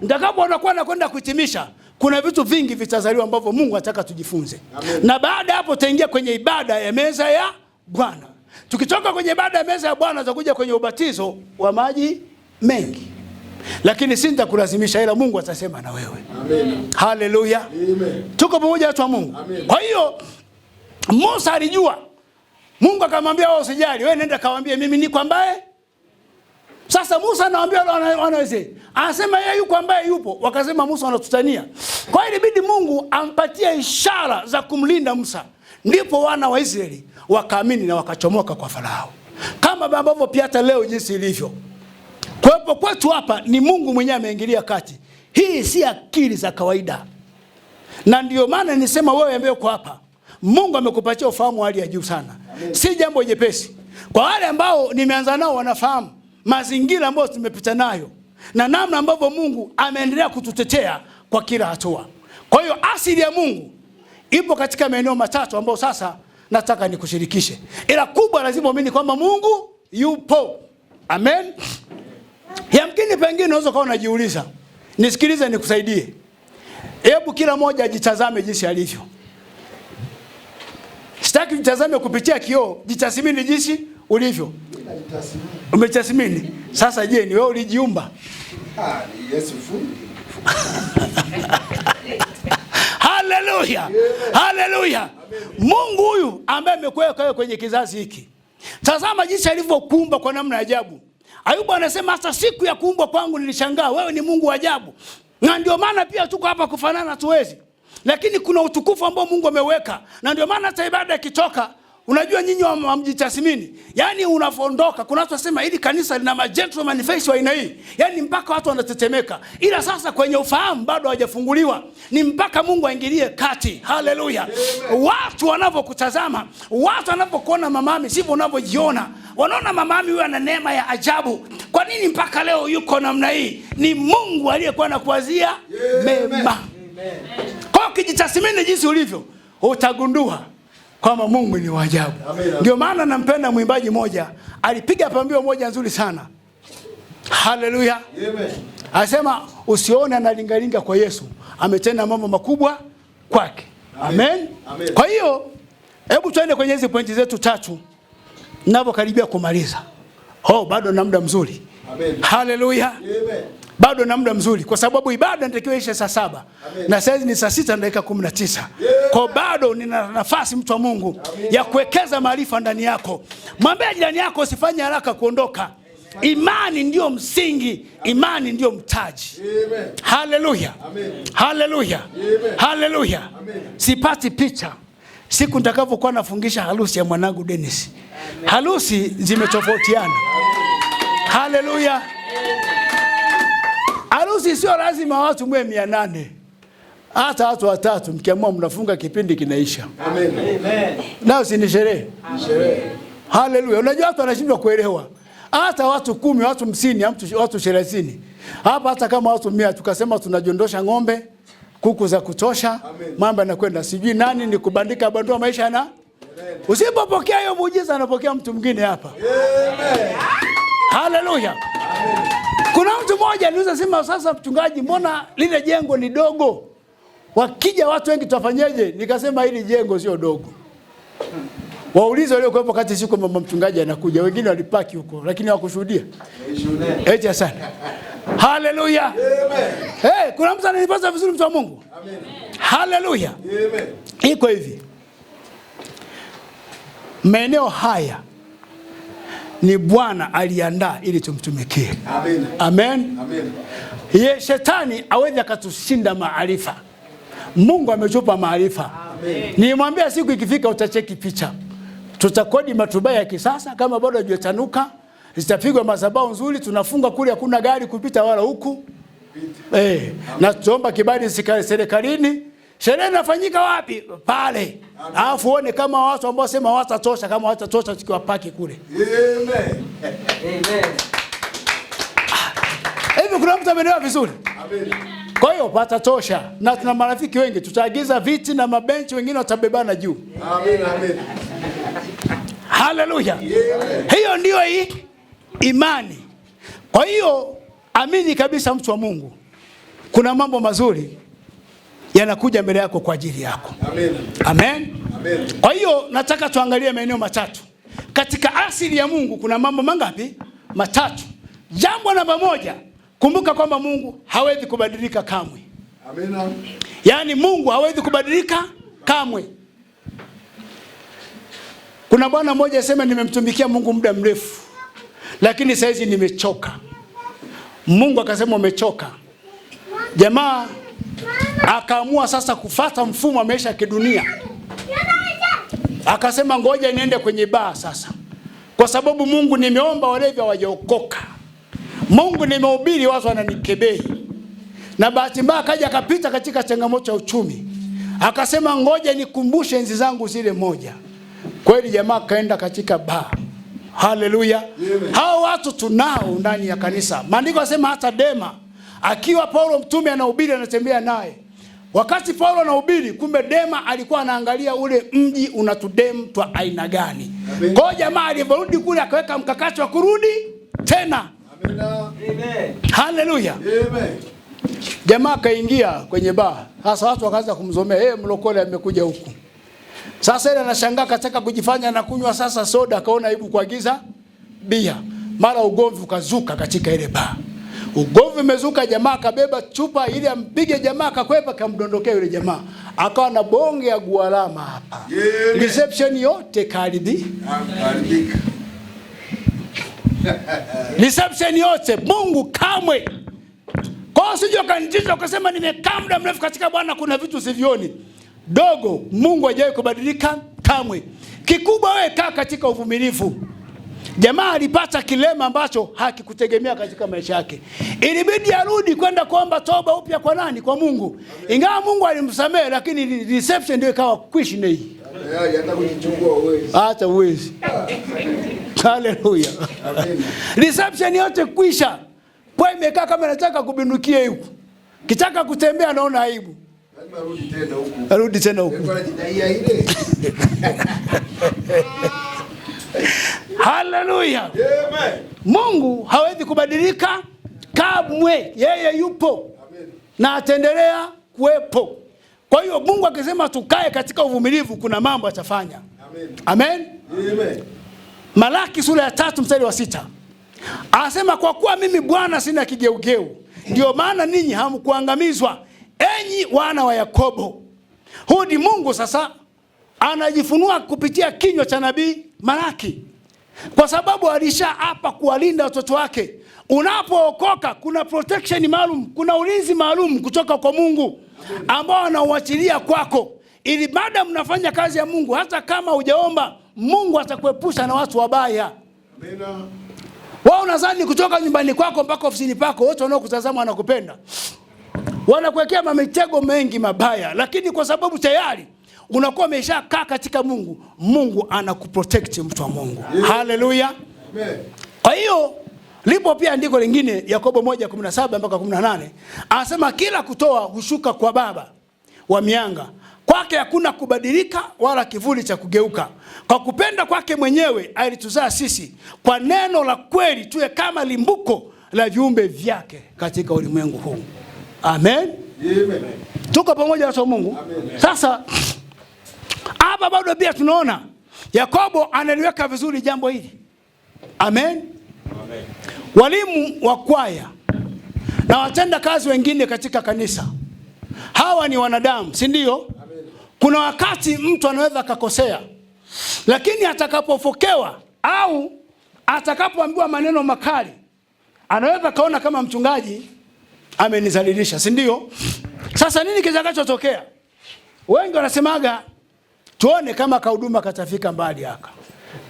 ndakapo unakuwa nakwenda kuhitimisha, kuna vitu vingi vitazaliwa ambavyo Mungu anataka tujifunze. Amen. Na baada hapo tutaingia kwenye ibada ya meza ya Bwana. Tukitoka kwenye ibada ya meza ya Bwana tutakuja kwenye ubatizo wa maji mengi. Lakini si nitakulazimisha, ila Mungu atasema na wewe. Amen. Haleluya. Amen. Tuko pamoja watu wa Mungu. Amen. Kwa hiyo Musa alijua. Mungu akamwambia, wewe usijali, wewe nenda kawaambie mimi niko ambaye Sasa Musa anawaambia wana wa Israeli, anasema yeye yuko ambaye yupo. Wakasema Musa anatutania. Kwa hiyo ilibidi Mungu ampatie ishara za kumlinda Musa. Ndipo wana wa Israeli wakaamini na wakachomoka kwa Farao. Kama ambavyo pia hata leo jinsi ilivyo. Kwa hiyo kwetu hapa ni Mungu mwenyewe ameingilia kati. Hii si akili za kawaida. Na ndio maana nisema wewe ambaye uko hapa, Mungu amekupatia ufahamu wa hali ya juu sana. Amen. Si jambo jepesi. Kwa wale ambao nimeanza nao wanafahamu mazingira ambayo tumepita nayo na namna ambavyo Mungu ameendelea kututetea kwa kila hatua. Kwa hiyo asili ya Mungu ipo katika maeneo matatu ambayo sasa nataka nikushirikishe. Ila kubwa lazima uamini kwamba Mungu yupo. Amen. Yamkini pengine unaweza kuwa unajiuliza, nisikilize nikusaidie. Hebu kila mmoja ajitazame jinsi alivyo. Sitaki jitazame kupitia kioo, jitathmini jinsi ulivyo. Umetathmini. Sasa je, ni wewe ulijiumba? Ni Yesu fundi. Haleluya. Haleluya. Mungu huyu ambaye amekuweka wewe kwenye kizazi hiki. Tazama jinsi alivyokuumba kwa namna ya ajabu. Ayubu anasema hata siku ya kuumbwa kwangu nilishangaa, wewe ni Mungu wa ajabu. Na ndio maana pia tuko hapa kufanana tuwezi. Lakini kuna utukufu ambao Mungu ameweka. Na ndio maana hata ibada ikitoka, unajua nyinyi hamjitathmini. Yaani unafondoka, kuna watu wasema hili kanisa lina magentleman face wa aina hii. Yaani mpaka watu wanatetemeka. Ila sasa kwenye ufahamu bado hawajafunguliwa. Ni mpaka Mungu aingilie kati. Haleluya. Watu wanapokutazama, watu wanapokuona mamami sivyo unavyojiona. Wanaona mamami huyu ana neema ya ajabu. Kwa nini mpaka leo yuko namna hii? Ni Mungu aliyekuwa anakuwazia mema. Kwa ukijitathmini jinsi ulivyo, utagundua kwamba Mungu ni wa ajabu. Ndio maana nampenda mwimbaji moja, alipiga pambio moja nzuri sana. Haleluya. Amen. Anasema usione analingalinga kwa Yesu, ametenda mambo makubwa kwake. Amen. Amen. Kwa hiyo hebu tuende kwenye hizo pointi zetu tatu. Ninapokaribia kumaliza. Bado na muda mzuri. Amen. Haleluya. Amen. Bado na muda mzuri kwa sababu ibada inatakiwa ishe saa 7. Na sasa ni saa 6 na dakika 19. Kwa bado nina nafasi mtu wa Mungu ya kuwekeza maarifa ndani yako. Mwambie jirani yako usifanye haraka kuondoka. Imani ndio msingi, imani ndio mtaji. Haleluya. Haleluya. Haleluya. Sipati picha siku nitakavyokuwa nafungisha harusi ya mwanangu Dennis. Harusi zimetofautiana. Haleluya. Harusi sio lazima watu mwe 800. Hata watu 3 mkiamua mnafunga kipindi kinaisha. Amen. Amen. Nao si ni sherehe. Sherehe. Haleluya. Unajua watu wanashindwa kuelewa. Hata watu 10, watu 50, watu 30. Hapa hata kama watu 100 tukasema tunajondosha ng'ombe, kuku za kutosha, mambo yanakwenda. Sijui nani ni kubandika bandoa maisha na. Usipopokea hiyo muujiza anapokea mtu mwingine hapa. Amen. Haleluya. Amen. Kuna mtu mmoja aliuliza sema sasa mchungaji mbona lile jengo ni dogo? Wakija watu wengi tutafanyaje? Nikasema hili jengo sio dogo. Waulize wale kwa wakati siku mama mchungaji anakuja, wengine walipaki huko lakini hawakushuhudia. Eti sana. Haleluya. Amen. Kuna mtu ananipasa vizuri mtu wa Mungu? Amen. Haleluya. Amen. Iko hivi. Maeneo haya ni Bwana aliandaa ili tumtumikie. Amen. Amen. Amen. Shetani hawezi akatushinda maarifa. Mungu ametupa maarifa. Nimwambia siku ikifika utacheki picha. Tutakodi matubai ya kisasa kama bado hajatanuka, zitapigwa madhabahu nzuri, tunafunga kule hakuna gari kupita wala huku. Na tuomba kibali serikalini. Sherehe inafanyika wapi? Pale. Alafu uone kama watu ambao sema hawatatosha, kama hawatatosha tukiwapaki kule. Amen. Amen. Hivi kuna mtu amenelewa vizuri? Amen. Kwa hiyo patatosha. Na tuna marafiki wengi, tutaagiza viti na mabenchi, wengine watabebana juu. Amen. Amen. Haleluya. Hiyo ndio imani. Kwa hiyo amini kabisa mtu wa Mungu. Kuna mambo mazuri yanakuja mbele yako kwa ajili yako. Amen. Amen. Amen. Kwa hiyo nataka tuangalie maeneo matatu. Katika asili ya Mungu kuna mambo mangapi? Matatu. Jambo namba 1, kumbuka kwamba Mungu hawezi kubadilika kamwe. Amen. Yaani Mungu hawezi kubadilika kamwe. Kuna bwana mmoja asema nimemtumikia Mungu muda mrefu. lakini saizi nimechoka. Mungu akasema umechoka. Jamaa akaamua sasa kufuata mfumo wa maisha ya kidunia. Akasema ngoja niende kwenye baa sasa. Kwa sababu Mungu nimeomba walevi hawajaokoka. Mungu nimehubiri watu wananikebei. Na bahati mbaya akaja akapita katika changamoto ya uchumi. Akasema ngoja nikumbushe enzi zangu zile moja. Kweli jamaa kaenda katika baa. Haleluya. Hao watu tunao ndani ya kanisa. Maandiko yanasema hata Dema akiwa Paulo mtume anahubiri anatembea naye. Wakati Paulo anahubiri, kumbe Dema alikuwa anaangalia ule mji unatudem twa aina gani. Kwa jamaa aliporudi kule akaweka mkakati wa kurudi tena. Amen. Haleluya. Amen. Jamaa kaingia kwenye baa. Sasa watu wakaanza kumzomea, mlokole amekuja huku. Sasa ile anashangaa kataka kujifanya na kunywa sasa soda, akaona aibu kuagiza bia. Mara ugomvi ukazuka katika ile baa. Ugomvi umezuka, jamaa akabeba chupa ili ampige jamaa, akakwepa kamdondokea yule jamaa. Akawa na bonge ya gualama hapa. Reception yote karibika. Reception yote Mungu kamwe. Kwa usije kanijisha ukasema nimekaa muda mrefu katika Bwana kuna vitu sivioni. Dogo, Mungu hajawahi kubadilika kamwe. Kikubwa wewe kaa katika uvumilivu. Jamaa alipata kilema ambacho hakikutegemea katika maisha yake. Ilibidi arudi kwenda kuomba toba upya kwa nani? Kwa Mungu. Ingawa Mungu alimsamehe, lakini reception ndio ikawa kwishi nei. Hata kujichukua uwezi. Hata uwezi. Haleluya. Amen. Reception yote kwisha. Kwa imekaa kama nataka kubindukia huko. Kitaka kutembea naona aibu. Arudi tena huko. Arudi tena huko. Haleluya. Amen. Mungu hawezi kubadilika kamwe. Yeye yupo. Amen. Na ataendelea kuwepo. Kwa hiyo Mungu akisema tukae katika uvumilivu, kuna mambo atafanya. Amen. Amen. Amen. Malaki sura ya 3 mstari wa 6. Anasema kwa kuwa mimi Bwana sina kigeugeu, ndio maana ninyi hamkuangamizwa, enyi wana wa Yakobo. Huyu ni Mungu sasa anajifunua kupitia kinywa cha nabii Malaki. Kwa sababu alishaapa kuwalinda watoto wake. Unapookoka kuna protection maalum, kuna ulinzi maalum kutoka kwa Mungu ambao anauachilia kwako. Ili baada mnafanya kazi ya Mungu, hata kama hujaomba, Mungu atakuepusha na watu wabaya. Amen. Wao unadhani kutoka nyumbani kwako mpaka ofisini pako wote wanaokutazama wanakupenda. Wanakuwekea mamitego mengi mabaya, lakini kwa sababu tayari unakuwa umeshakaa katika Mungu, Mungu anakuprotect mtu wa Mungu. Haleluya. Amen. Kwa hiyo lipo pia andiko lingine Yakobo 1:17 mpaka 18. Anasema kila kutoa hushuka kwa Baba wa mianga. Kwake hakuna kubadilika wala kivuli cha kugeuka. Kwa kupenda kwake mwenyewe alituzaa sisi kwa neno la kweli tuwe kama limbuko la viumbe vyake katika ulimwengu huu. Amen. Amen. Tuko pamoja watu wa Mungu. Amen. Sasa hapa bado pia tunaona Yakobo analiweka vizuri jambo hili. Amen. Amen. Walimu wa kwaya na watenda kazi wengine katika kanisa, hawa ni wanadamu, si ndio? Kuna wakati mtu anaweza akakosea, lakini atakapofokewa au atakapoambiwa maneno makali, anaweza kaona kama mchungaji amenizalilisha, si ndio? Sasa nini kitakachotokea? Wengi wanasemaga tuone kama kahuduma katafika mbali haka.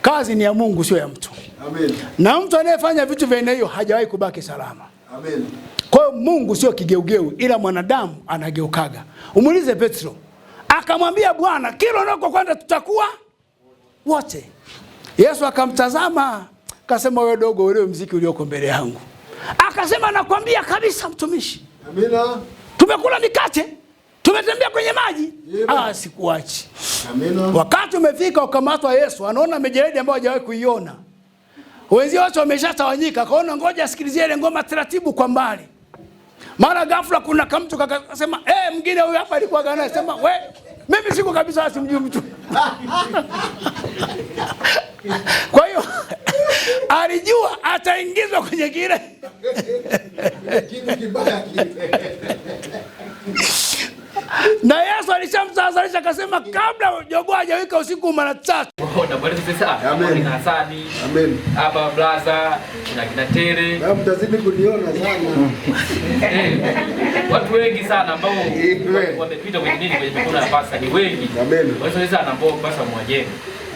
Kazi ni ya Mungu, sio ya mtu. Amen. Na mtu anayefanya vitu vya aina hiyo hajawahi kubaki salama. Amen. Kwa hiyo Mungu sio kigeugeu, ila mwanadamu anageukaga. Umuulize Petro. Akamwambia Bwana, kila unakokwenda tutakuwa wote. Yesu akamtazama, akasema wewe dogo, wewe mziki ulioko mbele yangu. Akasema nakwambia kabisa mtumishi. Amina. Tumekula mikate, tumetembea kwenye maji. Sikuachi. Amina. Wakati umefika ukamatwa Yesu, anaona mijeledi ambayo hajawahi kuiona. Wenzio watu wameshatawanyika, akaona ngoja asikilizie ile ngoma taratibu kwa mbali. Mara ghafla kuna mtu akasema, mwingine huyu hapa alikuwa gana, sema, mimi siko kabisa asimjui mtu. Kwa hiyo alijua ataingizwa kwenye kile kitu kibaya kile. Na Yesu Yesu alishamzalisha akasema kabla jogoo hajawika usiku mara 3. Na bwana sasa. Amen. Na Hasani. Amen. Hapa blaza na kina Tere. Na mtazidi kuniona sana. Watu wengi sana ambao wamepita kwenye nini kwenye mikono ya pasta ni wengi. Amen. Watu sasa ambao pasta mwajeni.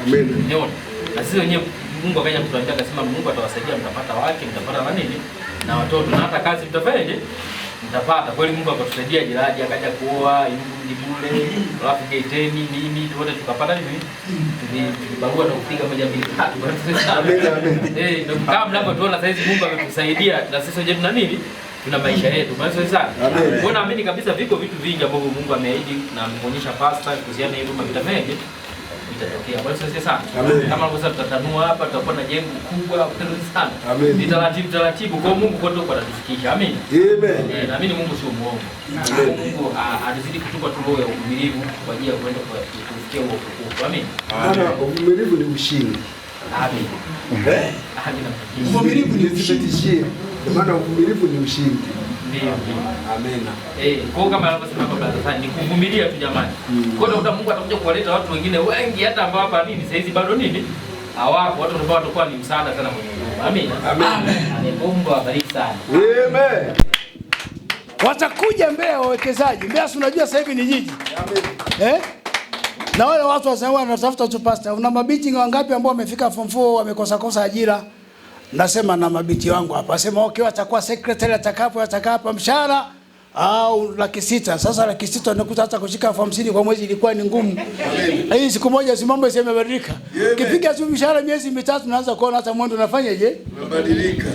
Amen. Niona. Na sisi wenyewe Mungu akaja kutuambia akasema Mungu atawasaidia, mtapata wake, mtapata na nini? Na watoto na hata kazi mtafanyaje? Mtapata. Kweli Mungu akatusaidia, Jiraji akaja kuoa, ni bure, alafu geteni nini wote tukapata nini? Tulibarua na kupiga 1 2 3. Amen. Ndio kama mnapotuona sasa hizi Mungu ametusaidia na sisi wenyewe tuna nini? Tuna maisha yetu. Maana sasa mbona naamini kabisa viko vitu vingi ambavyo Mungu ameahidi na ameonyesha pastor kuhusiana na hilo mavitameje itatokea. Kwa hiyo sasa kama sasa tutatanua hapa tutakuwa na jengo kubwa sana. Ni taratibu kwa Mungu kwa ndio atatufikisha. Amen. Amen. Naamini Mungu sio muongo. Mungu anazidi kutupa tu roho ya uvumilivu kwa ajili ya kwenda kufikia huo utukufu. Amen. Maana uvumilivu ni ushindi. Amen. Uvumilivu ni ushindi. Maana uvumilivu ni ushindi. Ndio. Amen. Kwa kama anavyosema baba sasa ni kuvumilia tu jamani. Kwa hiyo Mungu atakuja kuwaleta watu wengine wengi hata ambao hapa nini sasa hizi bado nini? Hawapo watu ambao watakuwa ni msaada sana kwenye Mungu. Amen. Amen. Mungu awabariki sana. Amen. Watakuja Mbeya wawekezaji. Mbeya si unajua sasa hivi ni jiji. Amen. Na wale watu wasema wanatafuta tu pastor. Una mabinti wangapi ambao wamefika form 4 wamekosa ajira? Nasema na mabinti wangu hapa. Asema okay atakuwa secretary atakapo mshahara au 600,000. Sasa 600,000 unakuta hata kushika 50 kwa mwezi ilikuwa ni ngumu. Hii siku moja si mambo yamebadilika. Kipiga tu mshahara miezi 3 unaanza kuona hata mwendo unafanyaje? Unabadilika.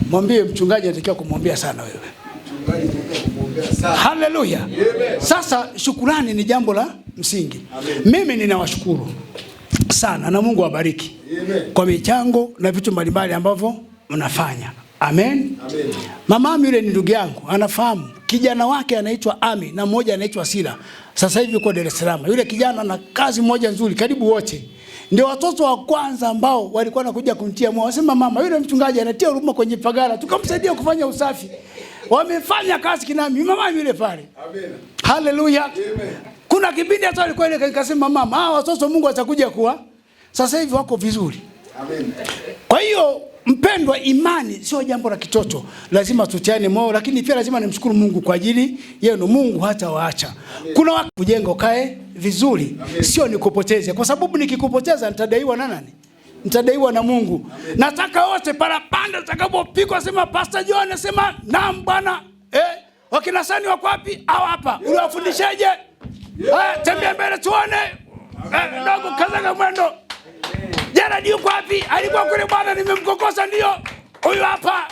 Mwambie mchungaji anatakiwa kumwambia sana wewe. Mchungaji anatakiwa kumwambia sana. Haleluya. Sasa shukrani ni jambo la msingi. Mimi ninawashukuru sana na Mungu awabariki. Kwa michango na vitu mbalimbali ambavyo mnafanya. Amen. Amen. Mama yule ni ndugu yangu, anafahamu. Kijana wake anaitwa Ami na mmoja anaitwa Sila. Sasa hivi yuko Dar es Salaam. Yule kijana ana kazi moja nzuri, karibu wote. Ndio watoto wa kwanza ambao walikuwa wanakuja kumtia moyo. Wasema mama, yule mchungaji anatia huruma kwenye pagara. Tukamsaidia kufanya usafi. Wamefanya kazi kinami. Mama yule pale. Amen. Haleluya. Amen. Kuna kipindi hata alikuwa ile nikasema mama, watoto Mungu atakuja kuwa. Sasa hivi wako vizuri. Amen. Kwa hiyo mpendwa, imani sio jambo la kitoto. Lazima tutiane moyo, lakini pia lazima nimshukuru Mungu kwa ajili yenu. Mungu hata waacha. Kuna watu kujenga kae vizuri. Amen. Sio nikupoteze. Kwa sababu nikikupoteza nitadaiwa na nani? Nitadaiwa na Mungu. Amen. Nataka wote parapanda utakapopigwa sema Pastor John sema naam bwana. Wakina Sani wako wapi? Au hapa. Uliwafundishaje? Tembea mbele tuone. Ndogo kazaga mwendo. Jana yuko wapi? Alikuwa kule bwana nimemkokosa ndio. Huyu hapa.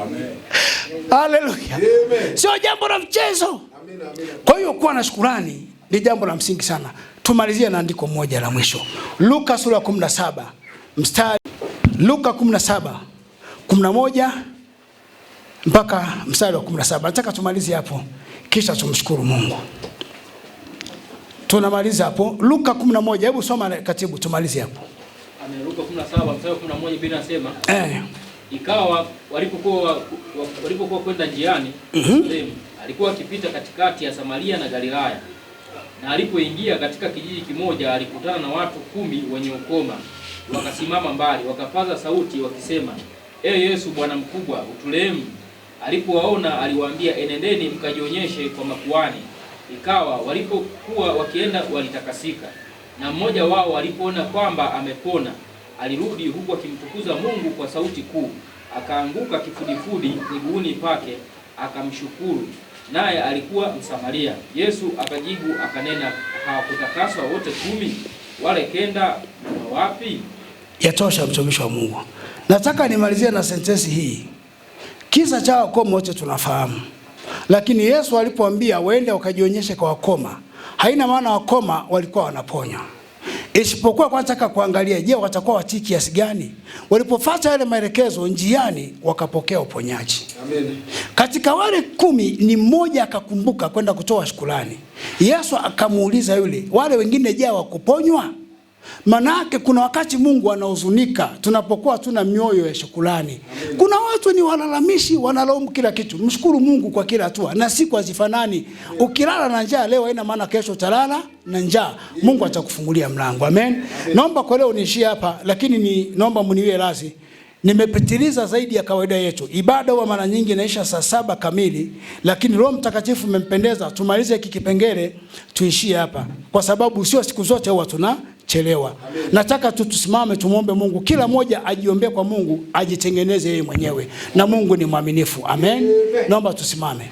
Amen. Haleluya. Sio jambo la mchezo. Kwa hiyo kuwa na shukrani ni jambo la msingi sana. Tumalizie na andiko moja la mwisho. Luka sura 17 mstari Luka 17:11 mpaka mstari wa 17. Nataka tumalizie hapo kisha tumshukuru Mungu. Tunamaliza hapo Luka 11. Hebu soma katibu tumalize hapo. Amen. Luka 17 mstari wa 11 Biblia inasema ikawa walipokuwa kwenda njiani alikuwa akipita katikati ya Samaria na Galilaya. Na alipoingia katika kijiji kimoja alikutana na watu 10 wenye ukoma. Wakasimama mbali wakapaza sauti wakisema, Yesu Bwana mkubwa uturehemu. Alipowaona aliwaambia, enendeni mkajionyeshe kwa makuhani. Ikawa walipokuwa wakienda walitakasika. Na mmoja wao alipoona kwamba amepona, alirudi huku akimtukuza Mungu kwa sauti kuu. Akaanguka kifudifudi miguuni pake akamshukuru. Naye alikuwa Msamaria. Yesu akajibu akanena, hawakutakaswa wote 10? Wale 9 wapi? Yatosha mtumishi wa Mungu. Nataka nimalizie na sentensi hii. Kisa cha wakoma wote tunafahamu. Lakini Yesu alipoambia waende wakajionyeshe kwa wakoma, haina maana wakoma walikuwa wanaponywa. Isipokuwa kwa nataka kuangalia je, watakuwa watii kiasi gani? Walipofuata yale maelekezo njiani wakapokea uponyaji. Amen. Katika wale 10 ni mmoja akakumbuka kwenda kutoa shukrani. Yesu akamuuliza yule, wale wengine je wakuponywa? Manake kuna wakati Mungu anahuzunika tunapokuwa tuna mioyo ya shukrani. Kuna watu ni walalamishi, wanalaumu kila kitu. Mshukuru Mungu kwa kila hatua, na siku hazifanani. Ukilala na njaa leo haina maana kesho utalala na njaa. Mungu atakufungulia mlango. Amen. Naomba kwa leo niishie hapa, lakini naomba mniwie radhi. Nimepitiliza zaidi ya kawaida yetu. Ibada huwa mara nyingi inaisha saa 7 kamili, lakini Roho Mtakatifu umempendeza tumalize hiki kipengele tuishie hapa, kwa sababu sio siku zote huwa tunachelewa. Nataka tusimame tumuombe Mungu, kila mmoja ajiombee kwa Mungu, ajitengeneze yeye mwenyewe, na Mungu ni mwaminifu. Amen. Naomba tusimame.